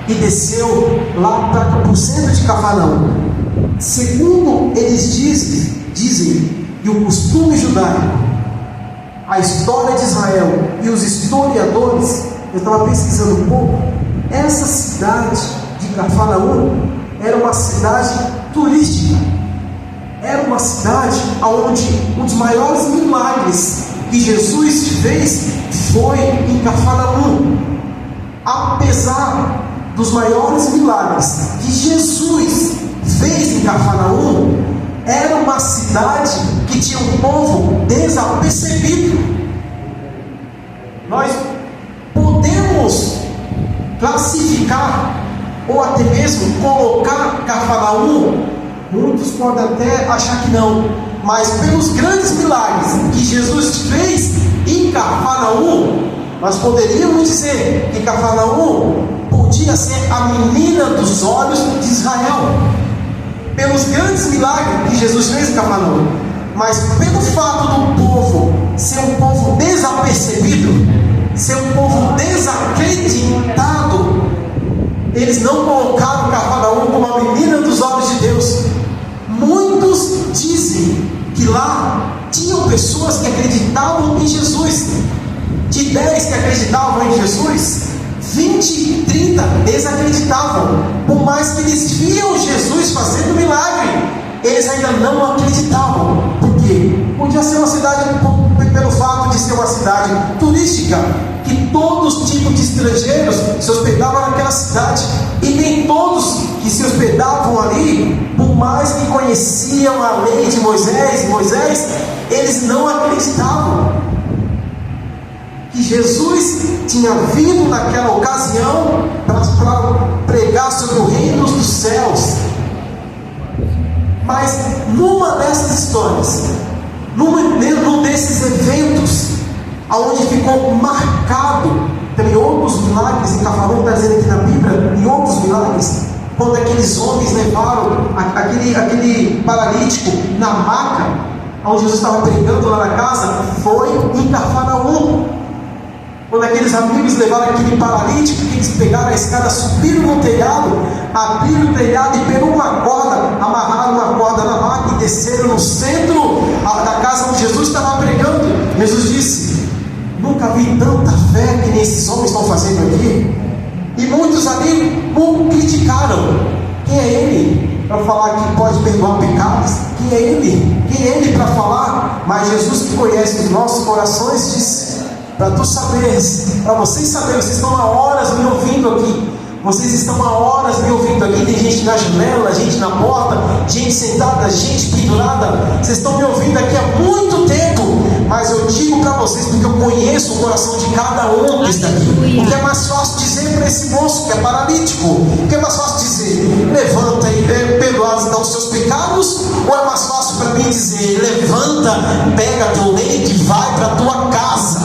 e desceu lá para o centro de Cafarnaum. Segundo eles dizem, e o costume judaico, a história de Israel e os historiadores, eu estava pesquisando um pouco, essa cidade de Cafarnaum era uma cidade turística, era uma cidade onde um dos maiores milagres que Jesus fez foi em Cafarnaum. Apesar dos maiores milagres que Jesus fez em Cafarnaum, era uma cidade que tinha um povo desapercebido. Nós podemos classificar ou até mesmo colocar Cafarnaum, muitos podem até achar que não, mas pelos grandes milagres que Jesus fez em Cafarnaum, nós poderíamos dizer que Cafarnaum podia ser a menina dos olhos de Israel, pelos grandes milagres que Jesus fez em Cafarnaum. Mas pelo fato do povo ser um povo desapercebido, ser um povo desacreditado, eles não colocaram Cafarnaum como a menina dos olhos de Deus. Muitos dizem que lá tinham pessoas que acreditavam em Jesus. De 10 que acreditavam em Jesus, 20, 30 desacreditavam. Por mais que eles viam Jesus fazendo milagre, eles ainda não acreditavam. Por quê? Podia ser uma cidade, pelo fato de ser uma cidade turística, que todos os tipos de estrangeiros se hospedavam naquela cidade, e nem todos que se hospedavam ali, por mais que conheciam a lei de Moisés, eles não acreditavam que Jesus tinha vindo naquela ocasião para pregar sobre o reino dos céus. Mas numa dessas histórias, num desses eventos, aonde ficou marcado, tem outros milagres, em Cafarnaum está dizendo aqui na Bíblia, em outros milagres, quando aqueles homens levaram aquele paralítico na maca, onde Jesus estava pregando lá na casa, foi em Cafarnaum. Quando aqueles amigos levaram aquele paralítico, que eles pegaram a escada, subiram no telhado, abriram o telhado e pegou uma corda, amarraram uma corda na maca e desceram no centro da casa onde Jesus estava pregando. Jesus disse: nunca vi tanta fé que nem esses homens estão fazendo aqui. E muitos ali criticaram. Quem é ele para falar que pode perdoar pecados? Quem é ele? Quem é ele para falar? Mas Jesus, que conhece os nossos corações, disse: para tu saberes, para vocês saberem, vocês estão há horas me ouvindo aqui. Vocês estão há horas me ouvindo aqui. Tem gente na janela, gente na porta, gente sentada, gente pendurada. Vocês estão me ouvindo aqui há muito tempo. Mas eu digo para vocês, porque eu conheço o coração de cada um que está aqui. O que é mais fácil dizer para esse moço que é paralítico? O que é mais fácil dizer? Levanta e perdoados estão os seus pecados? Ou é mais fácil para mim dizer: levanta, pega teu leite e vai para a tua casa?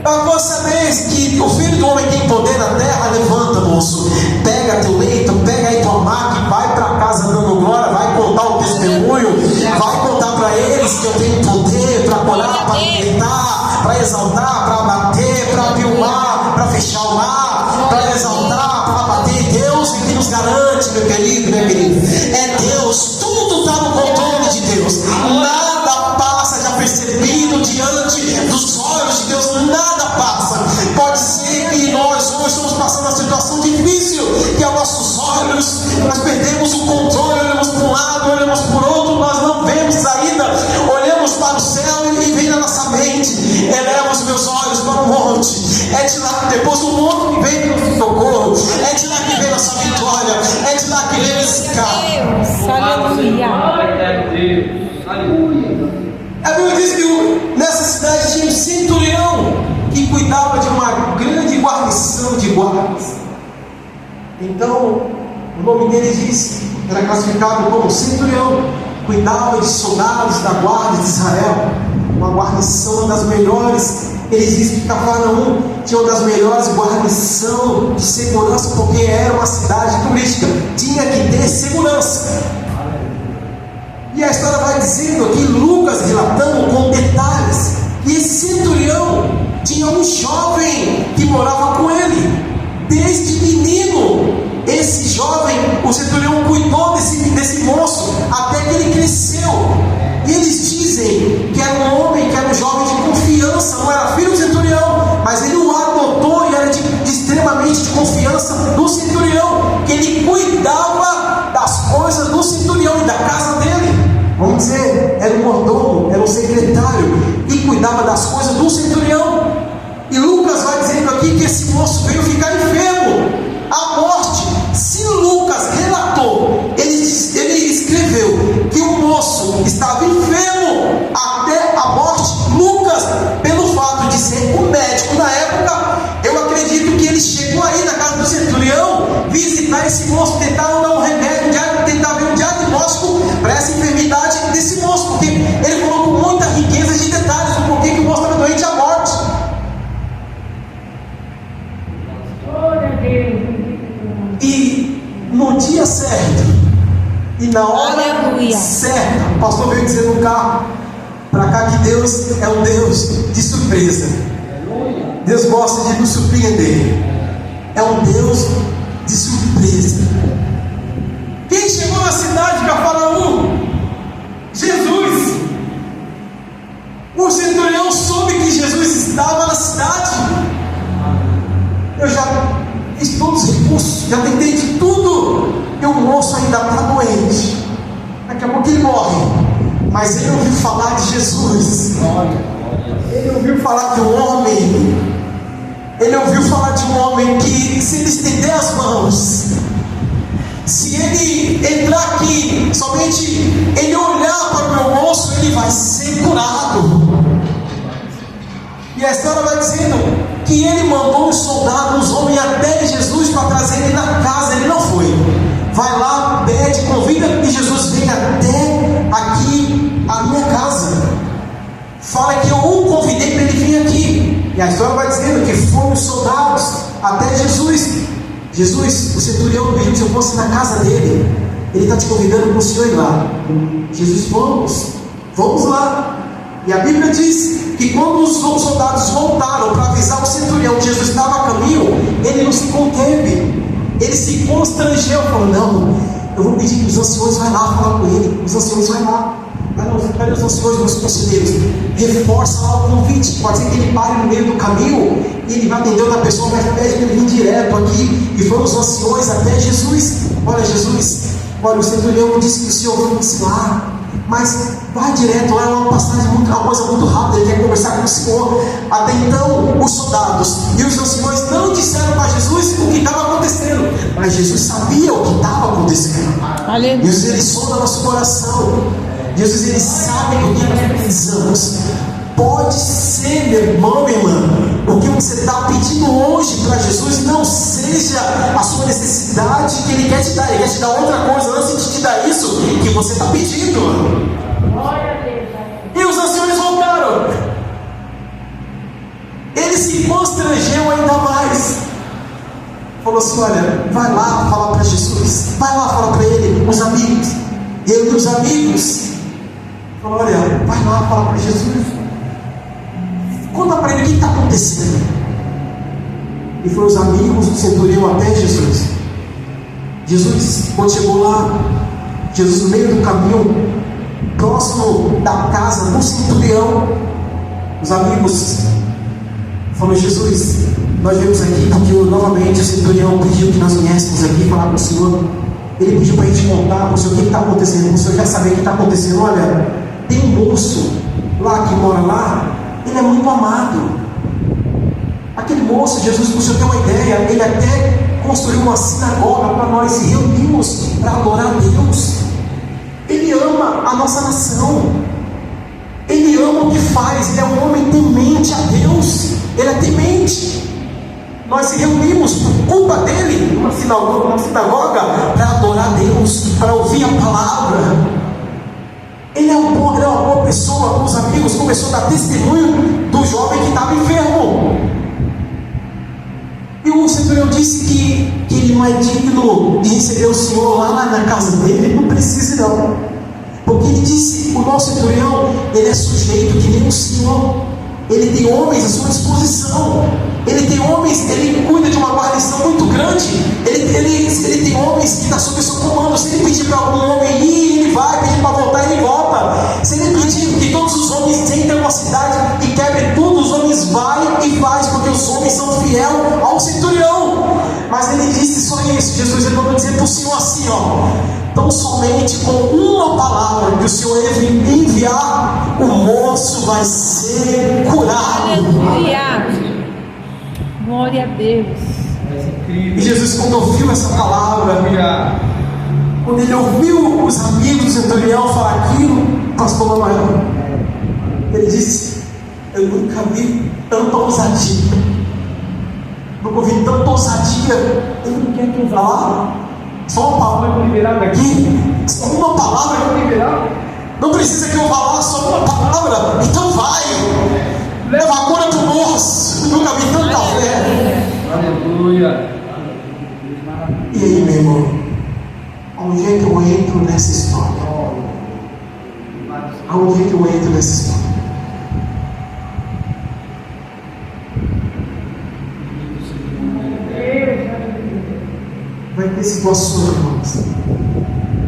Para você saber que o Filho do Homem tem poder na terra, levanta, moço, pega teu leito, pega aí tua maca e vai para casa dando glória, vai contar o testemunho, vai contar para eles que eu tenho poder para curar, para libertar, para exaltar, para bater, para abrir o mar, para fechar o mar, para exaltar, para bater. Deus é que nos garante, meu querido, minha querida, é Deus, tudo está no controle de Deus, nada passa desapercebido diante dos olhos de Deus, nada passa. Pode ser que nós hoje estamos passando uma situação difícil, que aos nossos olhos nós perdemos o controle, olhamos para um lado, olhamos para o outro, nós não vemos saída, olhamos para o céu e vem na nossa mente: eleva os meus olhos para o monte, é de lá, depois do monte que vem o socorro, é de lá que vem nossa vitória, é de lá que vem esse carro. Aleluia. A Bíblia diz que nessa cidade tinha um centurião que cuidava de uma grande guarnição de guardas. Então, o nome dele diz, era classificado como centurião, cuidava de soldados da guarda de Israel, uma guarnição, uma das melhores. Eles dizem que Cafarnaum tinha uma das melhores guarnições de segurança, porque era uma cidade turística, tinha que ter segurança. E a história vai dizendo aqui, Lucas relatando com detalhes, que esse centurião tinha um jovem que morava com ele desde moço veio ficar enfermo, a morte. Se Lucas relatou, ele escreveu que o moço estava enfermo até a morte. Lucas, pelo fato de ser um médico na época, eu acredito que ele chegou aí na casa do centurião, visitar esse moço, tentar dar um remédio, tentar ver um diagnóstico para essa enfermidade desse moço, porque ele falou com muita riqueza de detalhes do porquê que o moço estava doente à morte. E no dia certo, e na hora certa, o pastor veio dizer no carro para cá que Deus é um Deus de surpresa. Deus gosta de nos surpreender. É um Deus de surpresa. Quem chegou na cidade de Cafarnaum? Jesus. O centurião soube que Jesus estava na cidade. Eu já fiz todos os recursos, já tentei de tudo, e o moço ainda está doente. Daqui a pouco ele morre, mas ele ouviu falar de Jesus. Ele ouviu falar de um homem. Ele ouviu falar de um homem que, se ele estender as mãos, se ele entrar aqui, somente ele olhar para o meu moço, ele vai ser curado. E a história vai dizendo que ele mandou os soldados, os homens até Jesus para trazer ele na casa. Ele não foi. Vai lá, pede, convida que Jesus venha até aqui, a minha casa. Fala que eu o convidei para ele vir aqui. E a história vai dizendo que foram os soldados até Jesus. Jesus, o centurião pediu que eu fosse na casa dele. Ele está te convidando para o senhor ir lá. Jesus, vamos lá. E a Bíblia diz que quando os soldados voltaram para avisar o centurião que Jesus estava a caminho, ele não se conteve, ele se constrangeu, falou: não, eu vou pedir que os anciões vão lá falar com ele. Os anciões vão lá. Cadê os anciões, meus conselheiros? Reforça lá o convite. Pode ser que ele pare no meio do caminho e ele vai atender outra pessoa, mas pede que ele vim direto aqui. E foram os anciões até Jesus. Olha, Jesus, olha, o centurião disse que o senhor fosse lá, mas vai direto lá, é uma passagem uma coisa muito rápida, ele quer conversar com o Senhor. Até então, os soldados e os anciões não disseram para Jesus o que estava acontecendo, mas Jesus sabia o que estava acontecendo. Aleluia. Jesus, ele sonda nosso coração. Jesus, ele sabe o que nós precisamos. Pode ser, meu irmão, minha irmã, o que você está pedindo hoje para Jesus não seja a sua necessidade que Ele quer te dar. Ele quer te dar outra coisa antes de te dar isso que você está pedindo. E os anciões voltaram. Ele se constrangeu ainda mais. Falou assim: olha, vai lá falar para Jesus. Vai lá falar para ele, os amigos. E ele e os amigos falou: olha, vai lá falar para Jesus. Conta para ele o que está acontecendo. E foram os amigos do centurião até Jesus. Jesus, quando chegou lá, Jesus no meio do caminho, próximo da casa do centurião, os amigos falaram: Jesus, nós viemos aqui porque novamente o centurião pediu que nós viéssemos aqui falar com o Senhor. Ele pediu para a gente contar para o Senhor o que está acontecendo. O Senhor quer saber o que está acontecendo. Olha, tem um moço lá que mora lá. Ele é muito amado. Aquele moço, Jesus, para o senhor ter uma ideia, ele até construiu uma sinagoga para nós se reunirmos para adorar a Deus. Ele ama a nossa nação. Ele ama o que faz. Ele é um homem temente a Deus. Ele é temente. Nós se reunimos por culpa dele numa sinagoga para adorar a Deus, para ouvir a palavra. Ele é uma boa pessoa. Com os amigos começou a dar testemunho do jovem que estava enfermo. E o centurião disse que ele não é digno de receber o Senhor lá na casa dele. Ele não precisa não, porque ele disse: o nosso centurião, ele é sujeito que nem o Senhor. Ele tem homens à sua disposição. Ele tem homens, ele cuida de uma guarnição muito grande. Ele tem homens que estão sob o seu comando. Se ele pedir para algum homem ir, ele vai. Pedir para voltar, ele volta. Se ele pedir que todos os homens entrem numa cidade e quebrem tudo, os homens vai e faz, porque os homens são fiéis ao centurião. Mas ele disse só isso. Jesus, ele mandou dizer para o Senhor assim, ó: tão somente com uma palavra que o Senhor enviar, o moço vai ser curado. Aleluia! Glória a Deus. E Jesus, quando ouviu essa palavra, quando ele ouviu os amigos do centurião falar aquilo, pastor Manuel, ele disse: eu nunca vi tanta ousadia, nunca ouvi tanta ousadia. Ele não quer que eu vá lá, só uma palavra liberada aqui, só uma palavra liberada. Não precisa que eu vá lá, só uma palavra. Então vai, leva a cura para nós. Eu nunca vi tanta fé. Aleluia. E aí, meu irmão, onde é que eu entro nessa história? Aonde é que eu entro nessa história? Vai ter situações, irmãos.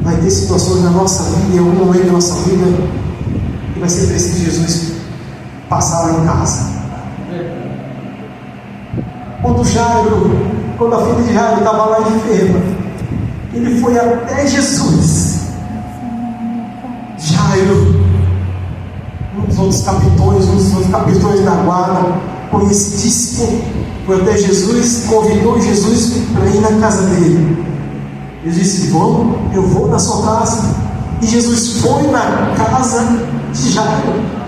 Vai ter situações na nossa vida, em algum momento da nossa vida, que vai ser preciso Jesus passar lá em casa. Quando a filha de Jairo estava lá enferma, ele foi até Jesus. Jairo, um dos outros capitões da guarda, conhecidíssimo, foi até Jesus, convidou Jesus para ir na casa dele. Ele disse: vamos, eu vou na sua casa. E Jesus foi na casa de Jairo.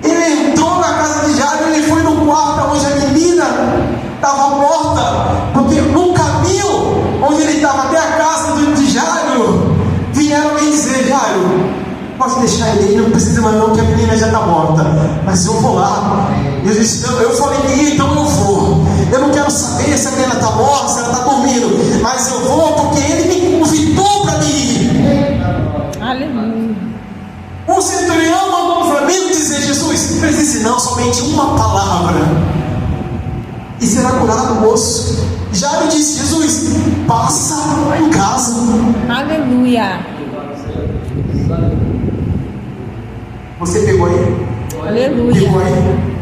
Ele entrou na casa de Jairo, ele foi no quarto onde a menina estava morta, porque no caminho onde ele estava até a casa de Jairo, vieram me dizer: Jairo, pode deixar ele aí, não precisa mais não, que a menina já está morta. Mas eu vou lá. Eu disse: eu falei que ia, então eu vou. Eu não quero saber se a menina está morta, se ela está dormindo, mas eu vou porque ele me convidou para mim ir. Aleluia. O centurião mandou os amigos dizer: Jesus, precise não, somente uma palavra e será curado o moço. Já me disse: Jesus, passa em casa. Aleluia. Você pegou aí? Aleluia. Pegou aí?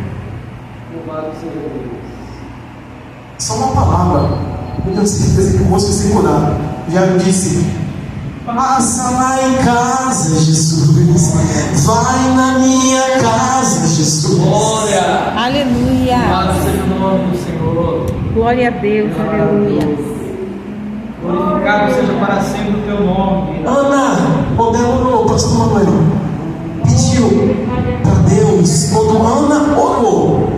Só uma palavra. Eu tenho certeza que o moço vai ser curado. Já me disse: passa lá em casa, Jesus. Vai na minha casa, Jesus. Glória. Aleluia. Louvado seja o nome do Senhor. Glória a Deus. Aleluia. Glorificado seja para sempre o teu nome. Ana, quando ela orou, pastor Manuel, pediu para Deus. Quando Ana orou,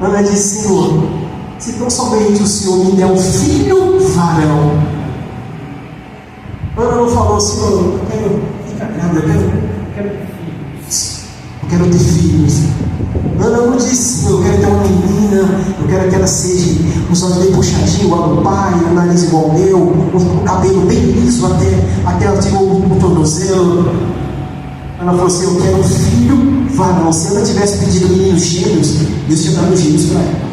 Ana disse: Senhor, se tão somente o Senhor me der um filho varão. Ana não falou: Senhor, eu quero ficar grávida, eu quero ter filhos. Ana não disse: eu quero ter uma menina, eu quero que ela seja os olhos bem puxadinhos igual ao pai, o nariz igual ao meu, o cabelo bem liso até ela tirou o tornozelo. Ela falou assim: eu quero um filho varão. Se ela tivesse pedido meninos gêmeos, Deus tinha dado gêmeos para ela.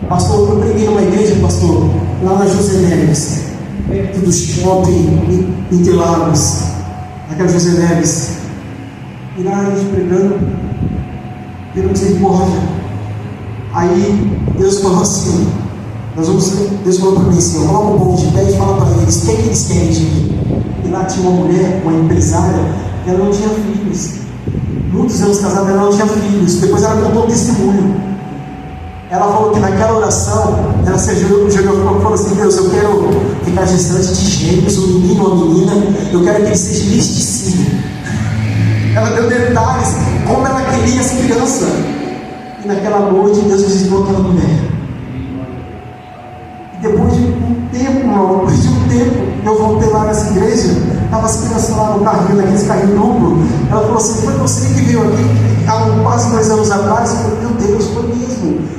Pastor, eu preguei numa igreja, pastor, lá na José Neves, perto do shopping Interlagos, naquela José Neves. E lá a gente pregando, pela misericórdia. Aí Deus falou assim: Deus falou para mim assim: coloca um povo de pé e fala para eles o que eles querem de mim. E lá tinha uma mulher, uma empresária, ela não tinha filhos. Muitos anos casada, ela não tinha filhos. Depois ela contou um testemunho. Ela falou que naquela oração, ela se ajoelhou e falou assim: Deus, eu quero ficar gestante de gêmeos, um menino ou uma menina, eu quero que ele seja listicínio. Ela deu detalhes, como ela queria essa criança. E naquela noite, Deus visitou aquela mulher. E depois de um tempo, eu voltei lá nessa igreja, estava as crianças lá no carrinho, naquele carrinho duplo. Ela falou assim: foi você que veio aqui há quase 2 anos atrás? Eu falei: meu Deus, foi mesmo.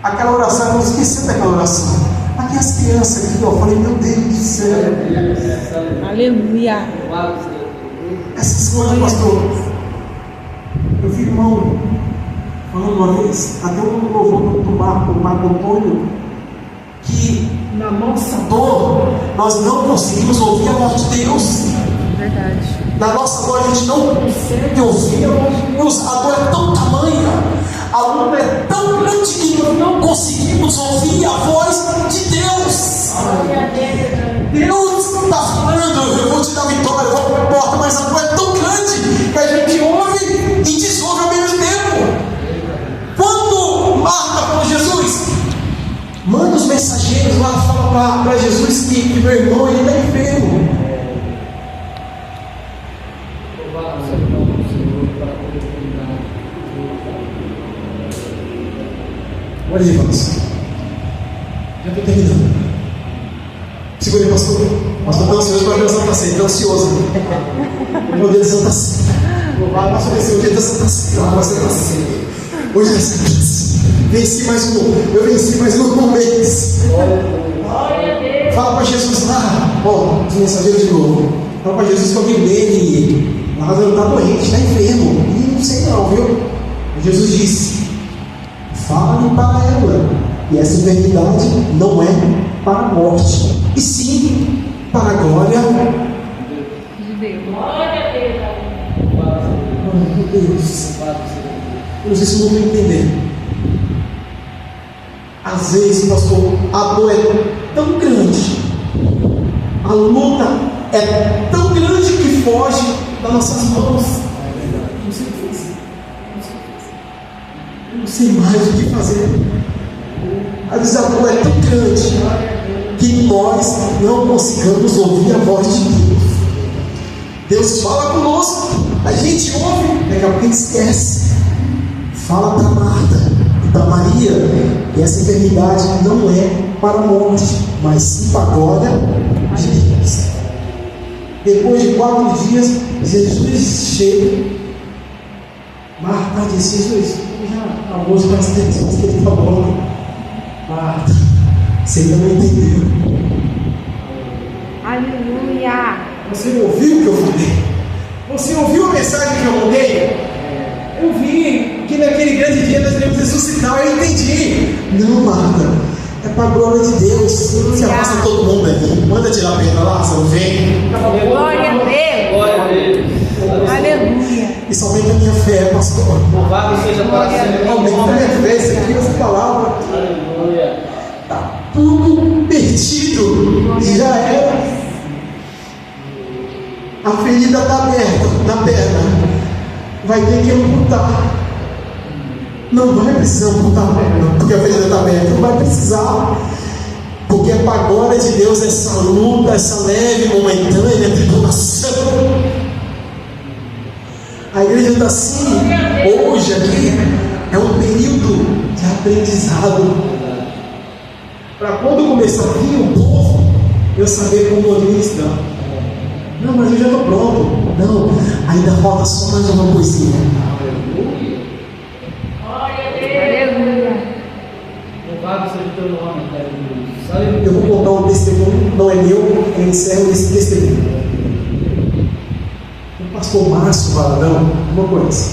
Aquela oração, eu não esqueci daquela oração. Aqui as crianças aqui, ó, eu falei: meu Deus do céu. Aleluia. Essas coisas, pastor. Eu vi irmão falando uma vez, até um louvor do Marco Antônio, que na nossa dor nós não conseguimos ouvir a voz de Deus. Verdade. Na nossa dor a gente não consegue ouvir a voz de Deus. A dor é tão tamanha, a luta é tão grande que nós não conseguimos ouvir a voz de Deus. Deus está falando: eu vou te dar vitória, eu vou para a porta, mas a dor é tão grande que a gente ouve e desouve ao mesmo tempo. Quando Marta falou: Jesus, Manda os mensageiros lá, fala para Jesus que meu irmão ele está enfermo. Olha aí, irmãos. Já estou terminando. Segura aí, pastor. Pastor está ansioso para ver a Santa Ceia. Está ansioso. Meu Deus, Santa Ceia. Pastor, vai ser o dia da Santa Ceia. Vai ser Santa Ceia. Hoje é Santa Ceia. Eu venci mais um mês. Fala para Jesus lá. Ó, os mensageiros de novo. Fala para Jesus que alguém dele. Lázaro está doente, está enfermo. E não sei não, viu? Jesus disse: fale para ela. E essa enfermidade não é para a morte, e sim para a glória De Deus. Meu Deus. Eu não sei se eu não estou entendendo. Às vezes, pastor, a dor é tão grande, a luta é tão grande que foge das nossas mãos. Não sei o que fazer. Eu não sei mais o que fazer. Às vezes a dor é tão grande que nós não consigamos ouvir a voz de Deus. Deus fala conosco, a gente ouve, daqui a pouco a gente esquece. Fala para Marta e para Maria, e essa enfermidade não é para a morte, mas sim para a glória de Deus. Depois de 4 dias, Jesus chega. Marta disse: Jesus, já a música parece que ele está bom. Marta, você ainda não entendeu. Aleluia. Você ouviu o que eu falei? Você ouviu a mensagem que eu mandei? Eu vi que naquele grande dia nós iremos ressuscitar. Eu entendi. Não, Marta, é para a glória de Deus. Você afasta todo mundo aqui. Manda tirar a pedra lá, você não vem. Glória a Deus. Glória a Deus. Aleluia. Isso aumenta a minha fé, pastor. Louvado seja para sempre. Aumenta a minha fé. Isso aqui, essa palavra. Aleluia. Está tudo perdido. Já era. A ferida está aberta na perna. Vai ter que amputar. Não vai precisar amputar a perna, porque a ferida está aberta. Não vai precisar. Porque é para a glória de Deus essa luta, essa leve, momentânea tribulação. A igreja está assim, hoje aqui, é um período de aprendizado. Para quando começar a vir o povo, eu saber como administrar. Não, mas eu já estou pronto. Não, ainda falta só mais uma coisinha. Aleluia. Louvado seja o teu nome, Deus. Eu vou contar um testemunho, não é meu, eu encerro esse testemunho. O pastor Márcio Valadão, uma coisa,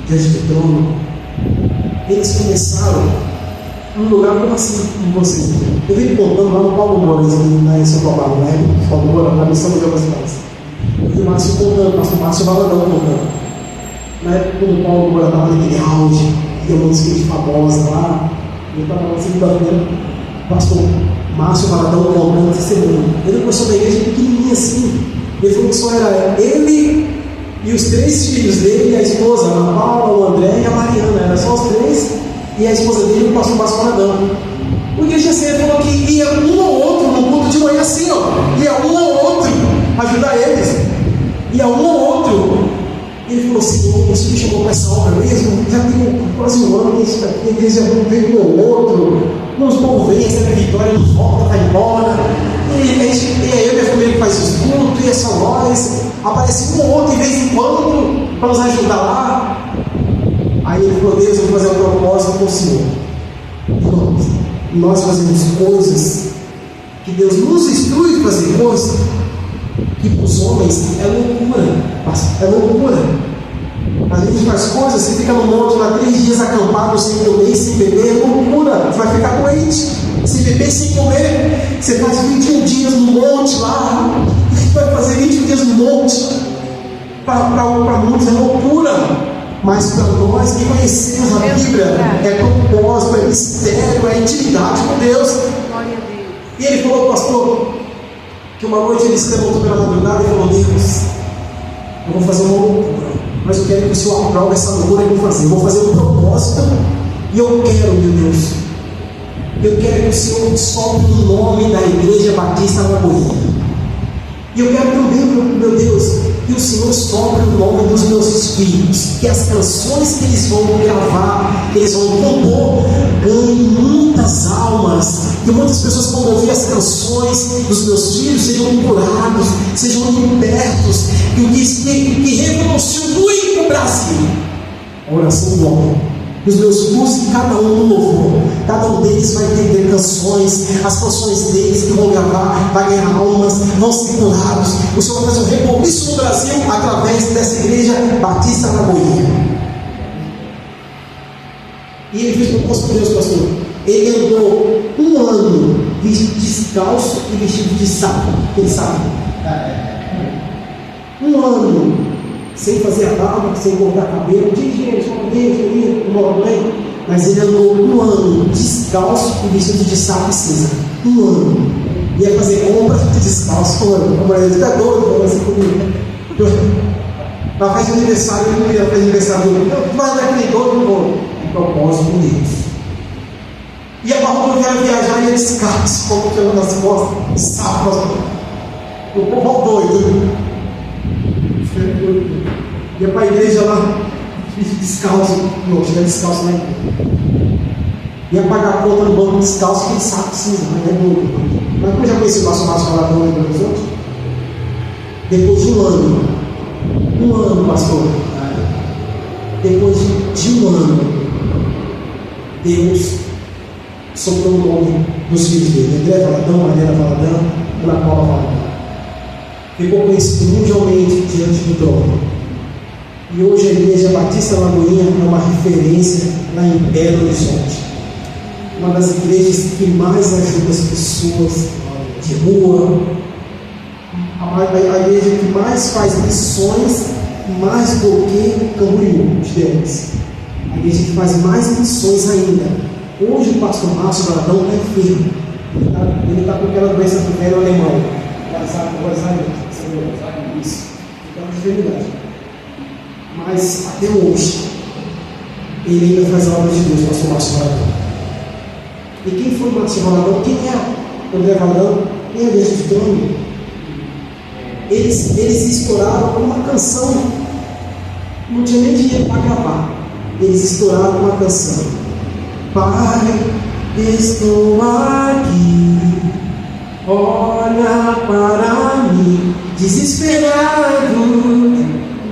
diante do trono, eles começaram num lugar como assim, como vocês. Eu venho contando lá no Paulo Moura, na São Paulo, né? Paulo Moura, na missão de algumas coisas. E o Márcio contando, o pastor Márcio Valadão contando. Na época, quando o Paulo Moura estava naquele auge, e uma música famosa lá, eu estava na segunda-feira, o pastor Márcio Valadão contando testemunho. Ele começou na igreja pequenininha assim. Ele falou que só era ele e os 3 filhos dele, e a esposa, a Paula, o André e a Mariana. Era só os 3, e a esposa dele, o pastor Márcio Valadão. O igreja assim, ele falou que ia um ou outro no culto de manhã assim, ó. Ia um ou outro ajudar eles. Ia um ou outro. Ele falou: Senhor, você me chamou para essa obra mesmo? Já tem quase um ano que a igreja veio um ou outro. Uns povos vêm, recebem vitória, não volta, vai embora. E é eu e minha família que faz os cultos, e é só nós. Aparece um ou outro de vez em quando para nos ajudar lá. Aí ele falou: Deus, eu vou fazer um propósito com o Senhor. Nós fazemos coisas que Deus nos instrui a fazer coisas que para os homens é loucura. É loucura. A gente faz coisas, você fica no monte lá 3 dias acampado, sem comer, sem beber, é loucura. Você vai ficar doente, sem beber, sem comer. Você faz 21 dias no monte lá. Você vai fazer 21 dias no monte. Para muitos é loucura. Mas para nós que conhecemos a Bíblia, é propósito, é mistério, é intimidade com Deus. E ele falou, pastor, que uma noite ele se levantou pela madrugada e falou: Deus, eu vou fazer uma loucura, mas eu quero que o Senhor aprove essa loucura que eu vou fazer. Eu vou fazer um propósito e eu quero, meu Deus, Eu quero que o Senhor sopre o nome da Igreja Batista Lagoinha. E eu quero também, meu Deus, que o Senhor sopre o nome dos meus filhos, que as canções que eles vão gravar, que eles vão compor, ganhem muitas almas, que muitas pessoas vão ouvir as canções dos meus filhos, sejam curados, sejam libertos, que revolucione o Brasil. A oração do homem. Os meus cursos, que cada um no louvor, cada um deles vai ter canções, as canções deles que vão gravar, vai ganhar almas, vão ser curados. O Senhor vai fazer um recomeço no Brasil através dessa Igreja Batista Lagoinha. E ele fez propósito com Deus, pastor. Ele andou 1 ano vestido descalço e vestido de saco. Ele sabe. 1 ano. Sem fazer a barba, sem cortar cabelo, gente, não bem. Mas ele andou 1 ano descalço e vestido de saco e cinza. 1 ano. Ia fazer compra descalço. A mulher disse: tá doido, vai ser comigo. Na festa de aniversário, ele não ia fazer aniversário. Mas naquele doido, não vou. De propósito com Deus. E a barba quando quero viajar, ia descalço, como que eu nas costas, saco. O povo doido. Ia para a igreja lá, descalço, não, estiver descalço lá em igreja. Ia pagar a conta no banco descalço, quem sabe sim, mas é doido. Mas como eu já conheci o nosso Márcio Faladão aí para os outros? Depois de 1 ano, 1 ano, pastor, depois de 1 ano, Deus soprou o nome dos filhos dele, André Valadão, Mariana Valadão, Ana Paula Valadão. Ficou conhecido mundialmente diante do trono. E hoje a Igreja Batista Lagoinha é uma referência lá em Belo Horizonte. Uma das igrejas que mais ajuda as pessoas de rua. A igreja que mais faz missões, mais do que Camboriú, os deles. A igreja que faz mais missões ainda. Hoje o pastor Márcio Valadão está enfermo. Ele está com aquela doença do velho alemão. Isso. Então é uma enfermidade. Mas até hoje, ele ainda faz a obra de Deus, pastor Márcio Valadão. E quem foi o Márcio Valadão? Quem é o André Valadão? Quem é a igreja de trono? Eles estouraram uma canção. Não tinha nem dinheiro para gravar. Eles estouraram uma canção. Pai, estou aqui. Olha para mim, desesperado,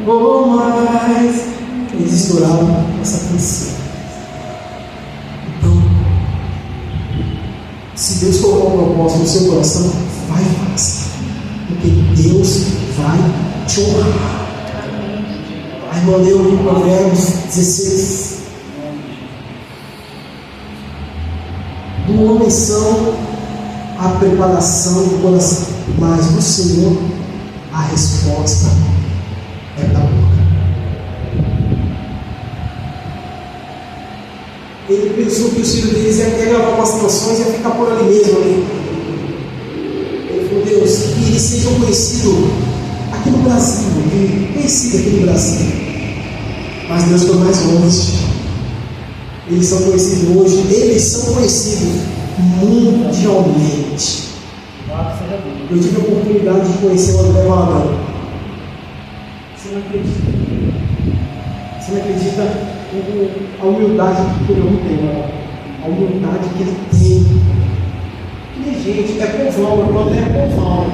ou mais. Eles estouraram essa canção. Então, se Deus colocar um propósito no seu coração, vai fazer, porque Deus vai te honrar. A irmã leu em Provérbios 16: do homem são a preparação do coração, mas do Senhor a resposta é da boca. Ele pensou que os filhos deles iam gravar umas canções e ia ficar por ali mesmo. Ele falou: Deus, que eles sejam conhecidos aqui no Brasil, conhecidos aqui no Brasil. Mas Deus foi mais longe. Eles são conhecidos hoje, eles são conhecidos mundialmente. Eu tive a oportunidade de conhecer o André Valadão. Você não acredita? Você não acredita a humildade que ele não tem, a humildade que ele tem. E gente, é povão, o André é povão.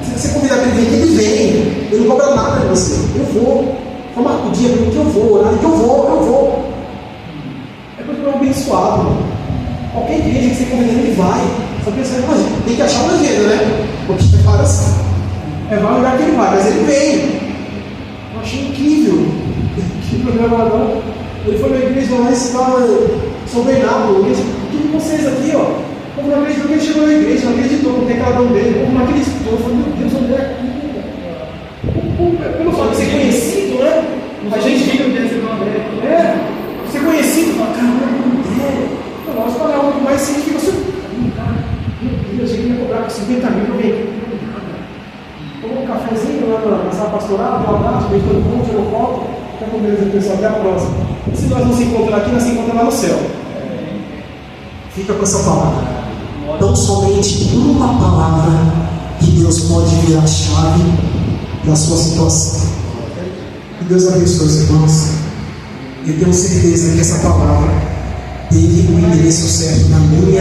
Se você convidar para ele vem. Ele não cobra nada de você. Eu vou. Só marca o dia para mim que eu vou, o horário que eu vou. É porque eu é abençoado. Qualquer igreja que você convidar, ele vai. Só que você tem que achar uma agenda, né? Porque você fala assim. Vai no lugar que ele vai, mas ele vem. Eu achei incrível. Que programa lá. Ele foi na igreja lá em São Bernardo. Tudo vocês aqui, ó. Como não acreditou que ele chegou na igreja, não acreditou com o declaradão dele. Como não acreditou. Eu falei: meu Deus, André aqui. Pelo fato de ser conhecido, né? A gente fica dentro do André. Ser conhecido, fala: caramba, André. Nós pagamos muito mais, sim, fica assim. Meu Deus, ele ia cobrar 50 mil para vir. Tomou um cafezinho lá na sala pastoral, um abraço, beijo todo mundo, tirou foto. Fica com Deus, pessoal, até a próxima. Se nós não se encontrarmos aqui, nós se encontramos lá no céu. Fica com essa palavra. Então, somente uma palavra que Deus pode virar a chave da sua situação. Que Deus abençoe os irmãos. Eu tenho certeza que essa palavra teve o endereço certo na minha